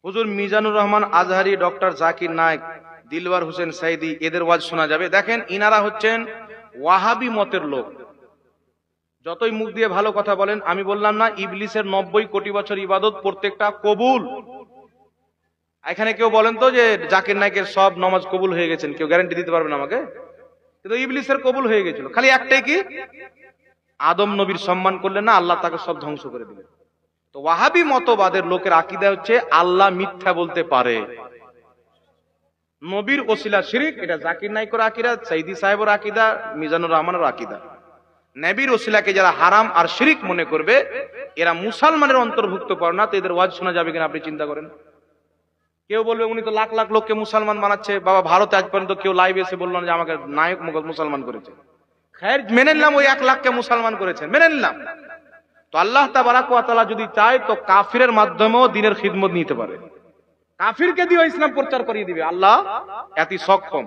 হুজুর মিজানুর রহমান আজহারি, ডক্টর জাকির নায়েক, দিলওয়ার হোসেন সাইদি, এদের ওয়াজ শোনা যাবে? দেখেন, ইনারা হচ্ছেন ওয়াহাবি মতের লোক। যতই মুখ দিয়ে ভালো কথা বলেন, আমি বললাম না ইবলিসের 90 কোটি বছর ইবাদত প্রত্যেকটা কবুল। এখানে কেউ বলেন তো যে জাকির নায়েকের সব নামাজ কবুল হয়ে গেছেন? কেউ গ্যারান্টি দিতে পারবেন আমাকে? কিন্তু ইবলিসের কবুল হয়ে গেছিল, খালি একটাই কি, আদম নবীর সম্মান করলেন না, আল্লাহ তাকে সব ধ্বংস করে দিলেন। তো ওয়াহাবি মতবাদের লোকের আকীদা হচ্ছে আল্লাহ মিথ্যা বলতে পারে, নবীর ওসিলা শিরক। এটা জাকির নায়েকের আকীদা, সাইদি সাহেবের আকীদা, মিজানুর রহমানের আকীদা। নবীর ওসিলাকে যারা হারাম আর শিরক মনে করবে, এরা মুসলমানের অন্তর্ভুক্ত করে না। তো এদের ওয়াজ শোনা যাবে কিনা আপনি চিন্তা করেন। কেউ বলবে উনি তো লাখ লাখ লোককে মুসলমান বানাচ্ছে। বাবা, ভারতে আজ পর্যন্ত কেউ লাইভে এসে বললো না যে আমাকে নায়ক মুসলমান করেছে। খৈর, মেনে নিলাম ওই 1 লাখকে মুসলমান করেছেন, মেনে নিলাম। তো আল্লাহ তাবারাক ওয়া তাআলা যদি চায় তো কাফিরের মাধ্যমেও দ্বীনের খিদমত নিতে পারে, কাফিরকে দিয়ে ইসলাম প্রচার করিয়ে দিবে। আল্লাহ এতই সক্ষম।